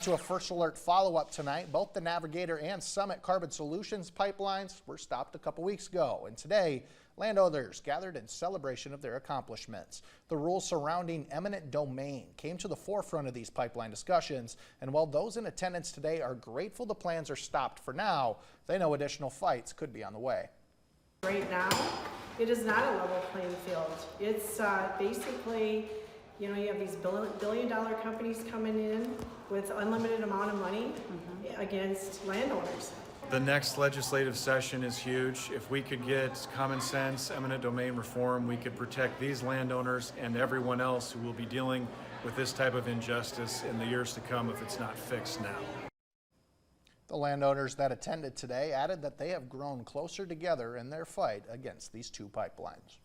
To a First Alert follow-up tonight, both the Navigator and Summit Carbon Solutions pipelines were stopped a couple weeks ago, and today landowners gathered in celebration of their accomplishments. The rules surrounding eminent domain came to the forefront of these pipeline discussions, and while those in attendance today are grateful the plans are stopped for now, they know additional fights could be on the way. Right now, it is not a level playing field. It's basically, you have these billion-dollar companies coming in with unlimited amount of money against landowners. The next legislative session is huge. If we could get common sense, eminent domain reform, we could protect these landowners and everyone else who will be dealing with this type of injustice in the years to come if it's not fixed now. The landowners that attended today added that they have grown closer together in their fight against these two pipelines.